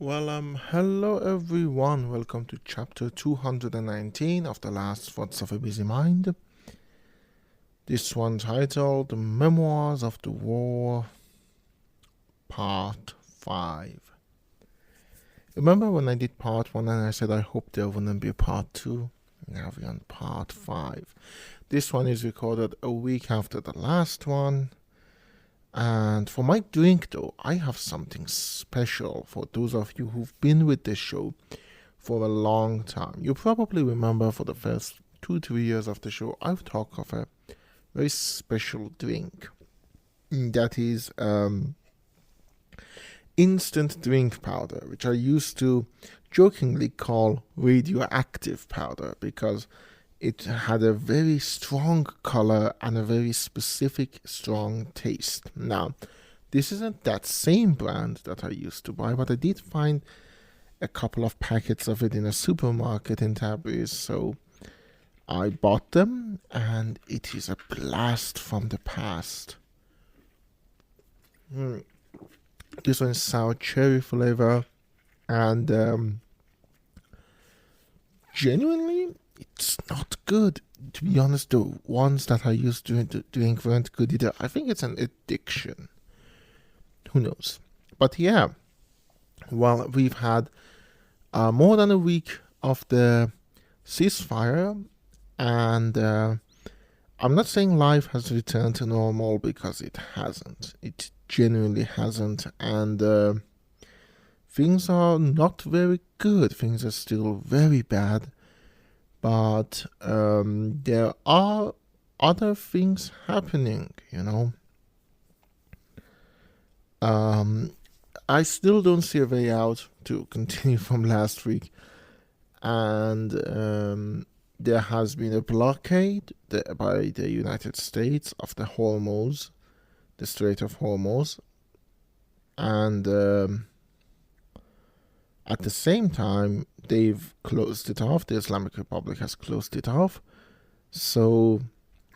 Hello everyone. Welcome to chapter 219 of The Last Thoughts of a Busy Mind. This one titled Memoirs of the War, Part 5. Remember when I did part 1 and I said I hope there wouldn't be a part 2? Now we're on part 5. This one is recorded a week after the last one. And for my drink, though, I have something special for those of you who've been with this show for a long time. You probably remember for the first 2-3 years of the show, I've talked of a very special drink. That is instant drink powder, which I used to jokingly call radioactive powder because it had a very strong color and a very specific, strong taste. Now, this isn't that same brand that I used to buy, but I did find a couple of packets of it in a supermarket in Tabriz, so I bought them, and it is a blast from the past. This one is sour cherry flavor, and genuinely, it's not good. To be honest, the ones that I used to drink weren't good either. I think it's an addiction. Who knows? But yeah, well, we've had more than a week of the ceasefire, and I'm not saying life has returned to normal because it hasn't. It genuinely hasn't, and things are not very good. Things are still very bad. But there are other things happening, I still don't see a way out to continue from last week. And there has been a blockade by the United States of the Hormuz, the Strait of Hormuz. And at the same time, they've closed it off. The Islamic Republic has closed it off. So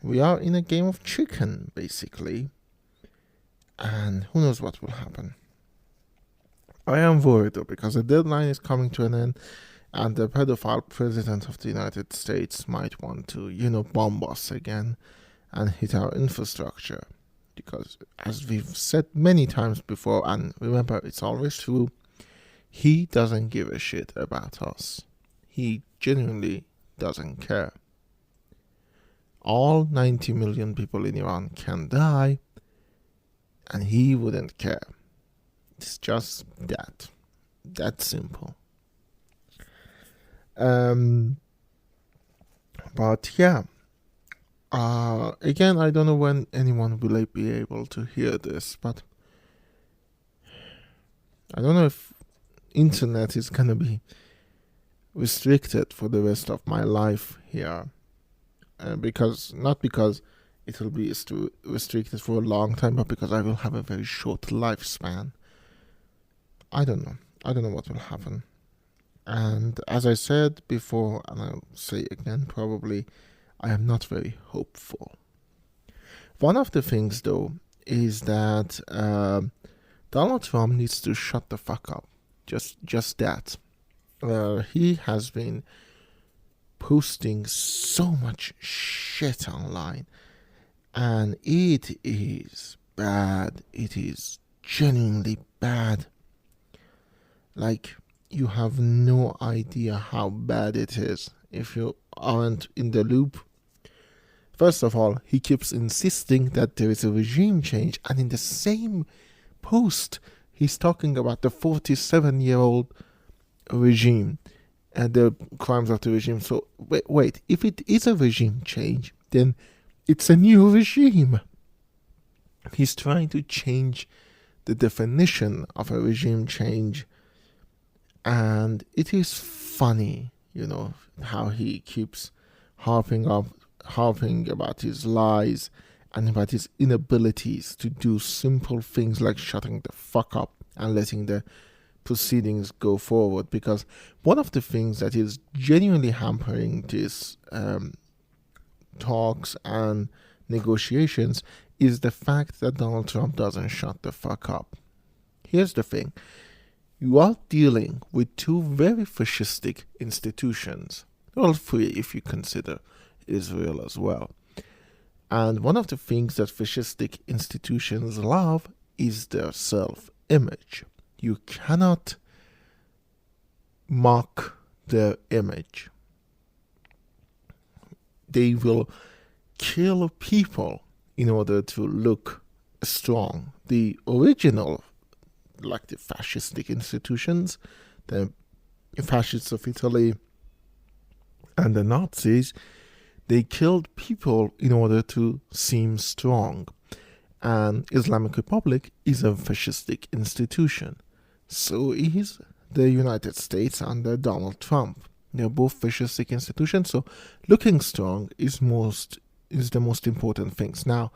we are in a game of chicken, basically. And who knows what will happen. I am worried, though, because the deadline is coming to an end. And the pedophile president of the United States might want to, bomb us again and hit our infrastructure. Because, as we've said many times before, and remember, it's always true, he doesn't give a shit about us. He genuinely doesn't care. All 90 million people in Iran can die, and he wouldn't care. It's just that. That simple. But yeah. Again, I don't know when anyone will be able to hear this, but I don't know if internet is gonna be restricted for the rest of my life here, because it will be restricted for a long time, but because I will have a very short lifespan. I don't know what will happen. And as I said before, and I'll say again probably, I am not very hopeful. One of the things, though, is that Donald Trump needs to shut the fuck up. Just that. He has been posting so much shit online, and it is bad. It is genuinely bad. Like, you have no idea how bad it is if you aren't in the loop. First of all, he keeps insisting that there is a regime change, and in the same post, he's talking about the 47-year-old regime and the crimes of the regime. So, wait, if it is a regime change, then it's a new regime. He's trying to change the definition of a regime change. And it is funny, how he keeps harping about his lies and about his inabilities to do simple things like shutting the fuck up and letting the proceedings go forward. Because one of the things that is genuinely hampering these talks and negotiations is the fact that Donald Trump doesn't shut the fuck up. Here's the thing. you are dealing with two very fascistic institutions. Well, three if you consider Israel as well. And one of the things that fascistic institutions love is their self-image. You cannot mock their image. They will kill people in order to look strong. The original, like the fascistic institutions, the fascists of Italy and the Nazis, they killed people in order to seem strong. And Islamic Republic is a fascistic institution. So is the United States under Donald Trump. They're both fascistic institutions, so looking strong is the most important things. Now,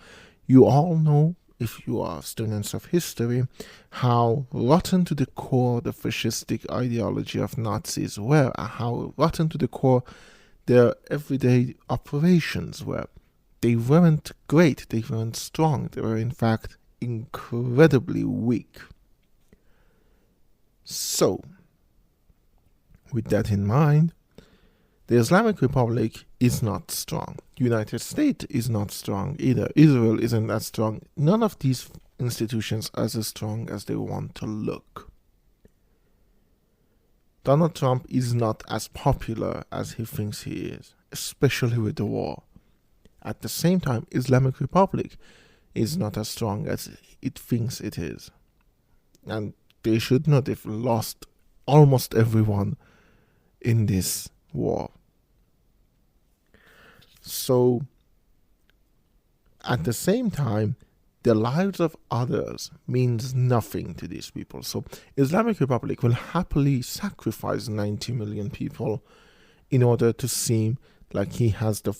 you all know, if you are students of history, how rotten to the core the fascistic ideology of Nazis were, and how rotten to the core their everyday operations were. They weren't great, they weren't strong, they were in fact incredibly weak. So, with that in mind, the Islamic Republic is not strong. United States is not strong either. Israel isn't that strong. None of these institutions are as strong as they want to look. Donald Trump is not as popular as he thinks he is, especially with the war. At the same time, Islamic Republic is not as strong as it thinks it is. And they should not have lost almost everyone in this war. So, at the same time, the lives of others means nothing to these people. So, Islamic Republic will happily sacrifice 90 million people in order to seem like it has the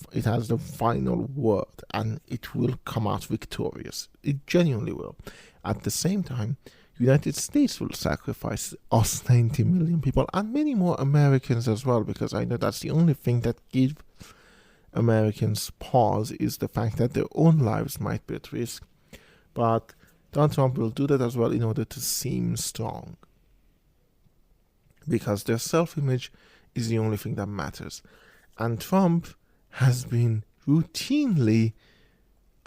final word, and it will come out victorious. It genuinely will. At the same time, United States will sacrifice us 90 million people and many more Americans as well, because I know that's the only thing that gives Americans pause is the fact that their own lives might be at risk. But Donald Trump will do that as well in order to seem strong, because their self-image is the only thing that matters. And Trump has been routinely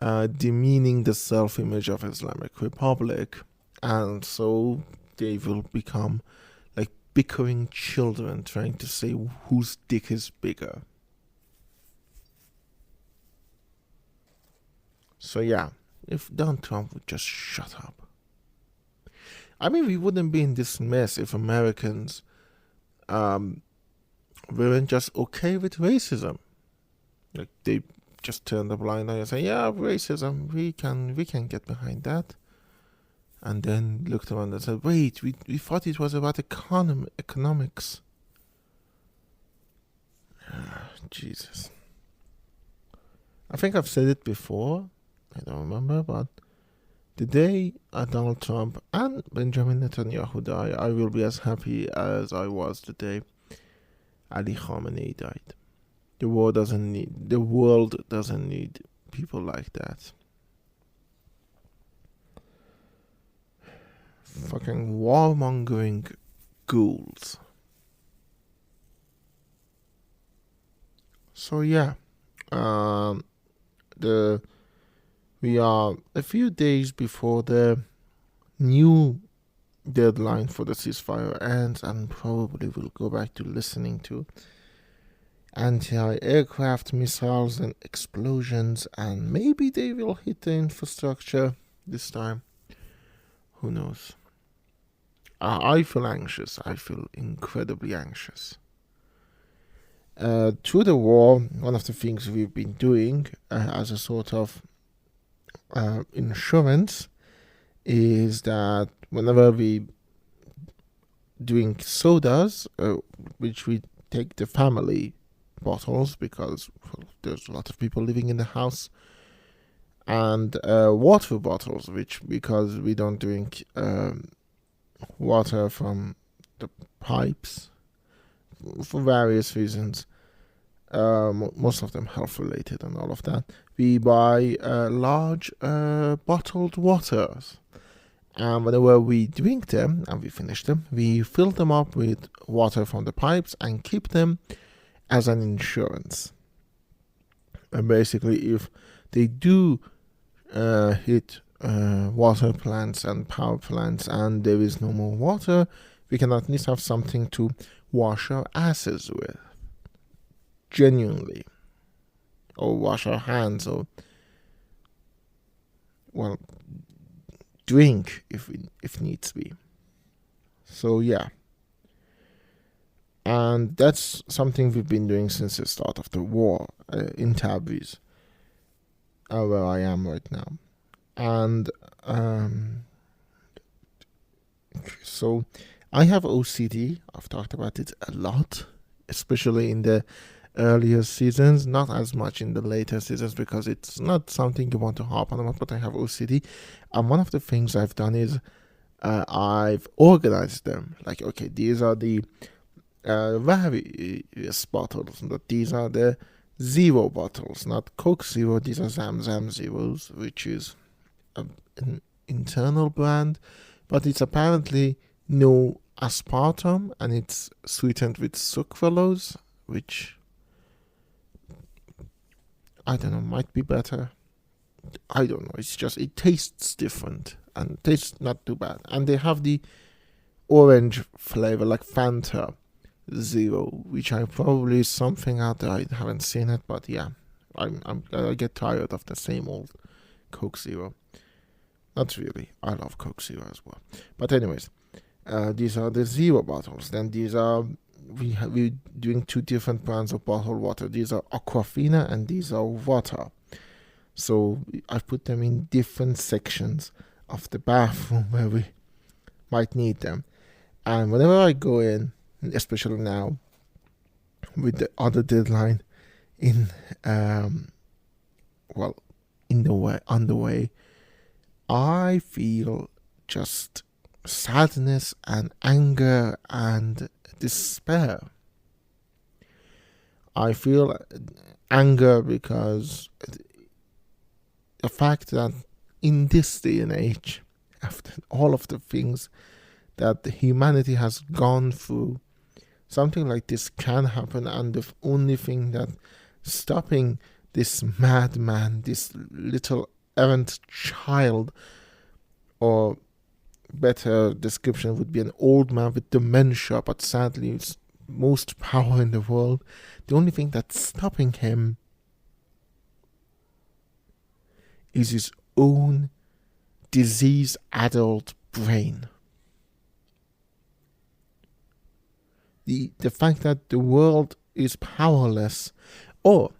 demeaning the self-image of Islamic Republic, and so they will become like bickering children trying to say whose dick is bigger. So yeah, if Donald Trump would just shut up. I mean, we wouldn't be in this mess if Americans weren't just okay with racism. Like, they just turn the blind eye and say, yeah, racism, we can get behind that. And then looked around and said, wait, we thought it was about economics. Jesus. I think I've said it before. I don't remember, but the day Donald Trump and Benjamin Netanyahu die, I will be as happy as I was the day Ali Khamenei died. The world doesn't need people like that. Fucking warmongering ghouls. So yeah, we are a few days before the new deadline for the ceasefire ends, and probably will go back to listening to anti-aircraft missiles and explosions, and maybe they will hit the infrastructure this time. Who knows? I feel anxious. I feel incredibly anxious. Through the war, one of the things we've been doing as a sort of insurance is that whenever we doing sodas, which we take the family bottles because there's a lot of people living in the house, and water bottles, which because we don't drink water from the pipes for various reasons, most of them health related and all of that, we buy large bottled waters. And whenever we drink them and we finish them, we fill them up with water from the pipes and keep them as an insurance. And basically, if they do hit water plants and power plants and there is no more water, we can at least have something to wash our asses with. Genuinely. Or wash our hands, or, well, drink if needs be. So yeah. And that's something we've been doing since the start of the war in Tabriz, where I am right now. And so I have OCD. I've talked about it a lot, especially in the earlier seasons, not as much in the later seasons because it's not something you want to harp on about, but I have OCD. And one of the things I've done is I've organized them. Like, okay, these are the various bottles, but these are the zero bottles, not Coke Zero. These are Zam Zam Zeros, which is an internal brand, but it's apparently no aspartame and it's sweetened with sucralose, which I don't know, might be better. I don't know. It's just, it tastes different and tastes not too bad. And they have the orange flavor, like Fanta Zero, which I probably is something out there. I haven't seen it, but yeah, I get tired of the same old Coke Zero. Not really. I love Coke Zero as well. But anyways, these are the zero bottles. Then these are, we're doing two different brands of bottled water. These are Aquafina and these are water. So I've put them in different sections of the bathroom where we might need them. And whenever I go in, especially now with the other deadline in on the way, I feel just sadness and anger and despair. I feel anger because the fact that in this day and age, after all of the things that humanity has gone through, something like this can happen, and the only thing that stopping this madman, this little errant child, or better description would be an old man with dementia, but sadly it's most power in the world, the only thing that's stopping him is his own diseased adult brain. The fact that the world is powerless, or,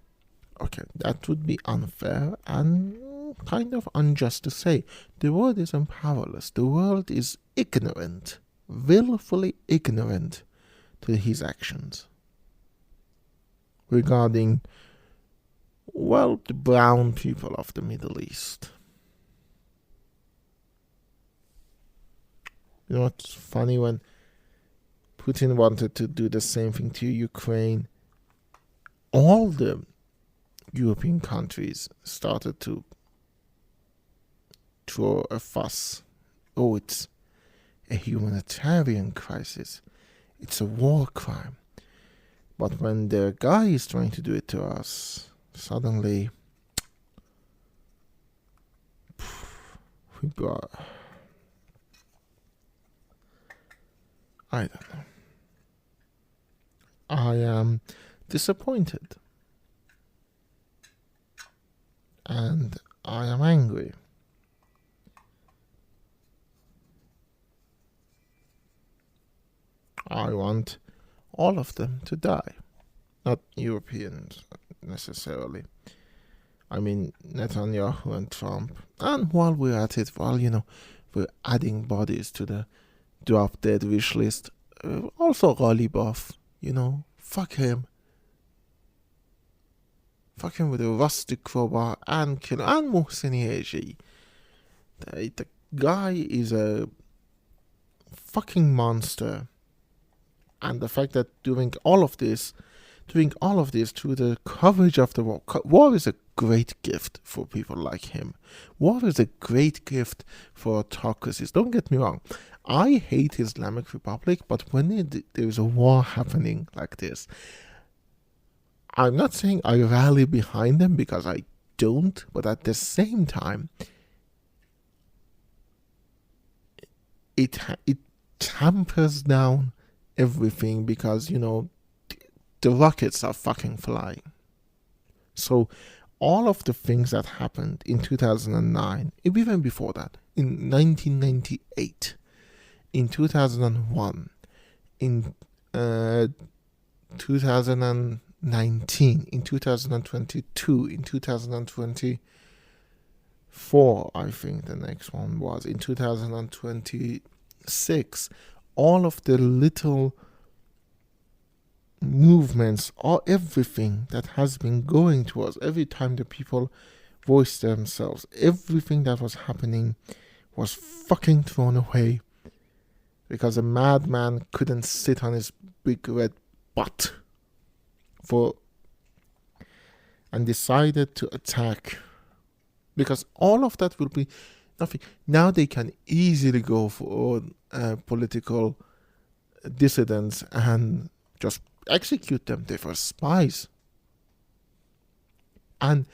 okay, that would be unfair and kind of unjust to say. The world isn't powerless. The world is ignorant, willfully ignorant to his actions regarding, well, the brown people of the Middle East. You know what's funny? When Putin wanted to do the same thing to Ukraine, all the European countries started to throw a fuss. Oh, it's a humanitarian crisis. It's a war crime. But when the guy is trying to do it to us, suddenly we brought, I don't know. I am disappointed. And I am angry. I want all of them to die. Not Europeans necessarily. I mean Netanyahu and Trump. And while we're at it, we're adding bodies to the drop dead wish list. Also Ghalibaf, fuck him. Fuck him with a rustic crowbar and kill, and Mohseni Eji. The guy is a fucking monster. And the fact that doing all of this through the coverage of the war. War is a great gift for people like him. War is a great gift for autocracies. Don't get me wrong. I hate Islamic Republic, but when there's a war happening like this, I'm not saying I rally behind them, because I don't, but at the same time, it tampers down everything, because, the rockets are fucking flying. So all of the things that happened in 2009, even before that, in 1998, in 2001, in 2019, in 2022, in 2024, I think the next one was, in 2026, all of the little movements, or everything that has been going towards, every time the people voiced themselves, everything that was happening was fucking thrown away, because a madman couldn't sit on his big red butt and decided to attack, because all of that will be nothing. Now they can easily go for political dissidents and just execute them. They were spies. And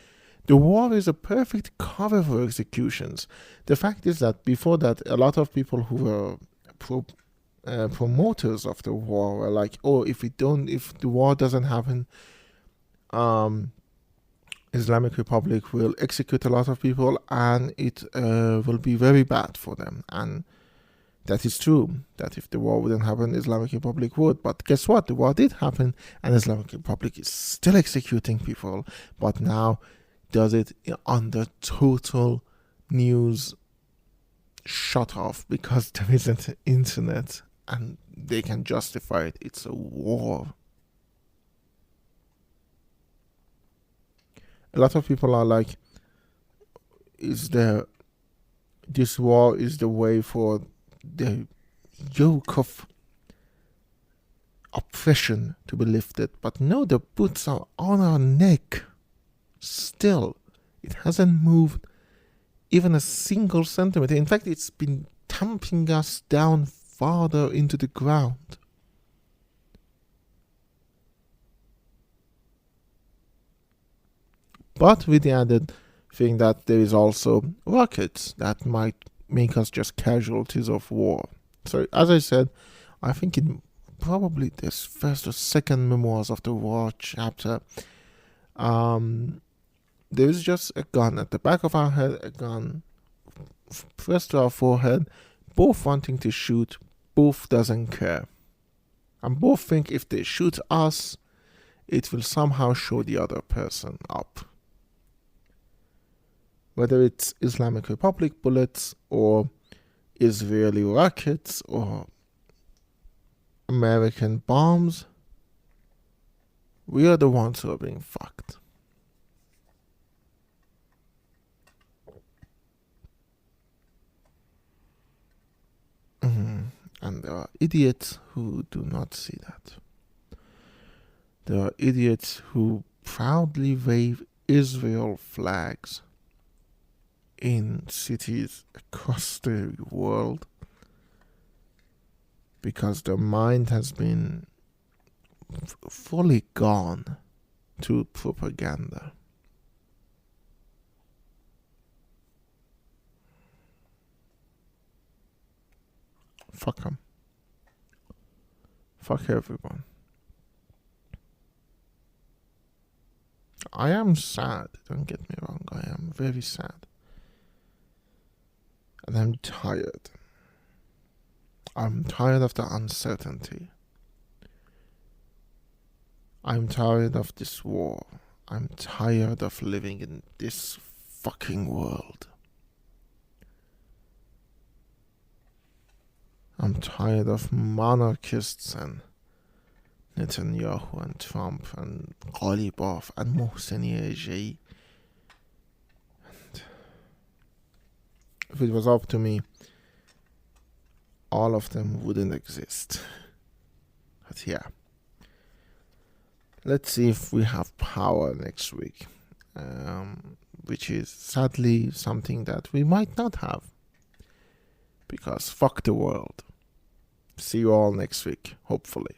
the war is a perfect cover for executions. The fact is that before that, a lot of people who were promoters of the war were like, oh, if the war doesn't happen, Islamic Republic will execute a lot of people, and it will be very bad for them. And that is true, that if the war wouldn't happen, Islamic Republic would. But guess what? The war did happen, and Islamic Republic is still executing people, but now does it under total news shut off, because there isn't internet and they can justify it. It's a war. A lot of people are like, this war is the way for the yoke of oppression to be lifted. But no, the boots are on our neck. Still, it hasn't moved even a single centimeter. In fact, it's been tamping us down farther into the ground. But with the added thing that there is also rockets that might make us just casualties of war. So, as I said, I think in probably this first or second Memoirs of the War chapter, there is just a gun at the back of our head, a gun pressed to our forehead, both wanting to shoot, both doesn't care. And both think if they shoot us, it will somehow show the other person up. Whether it's Islamic Republic bullets, or Israeli rockets, or American bombs, we are the ones who are being fucked. And there are idiots who do not see that. There are idiots who proudly wave Israel flags in cities across the world because their mind has been fully gone to propaganda. Fuck them. Fuck everyone. I am sad, don't get me wrong, I am very sad. And I'm tired. I'm tired of the uncertainty. I'm tired of this war. I'm tired of living in this fucking world. I'm tired of monarchists and Netanyahu and Trump and Ghalibaf and Mohseni. And if it was up to me, all of them wouldn't exist. But yeah, let's see if we have power next week. which is sadly something that we might not have, because fuck the world. See you all next week, hopefully.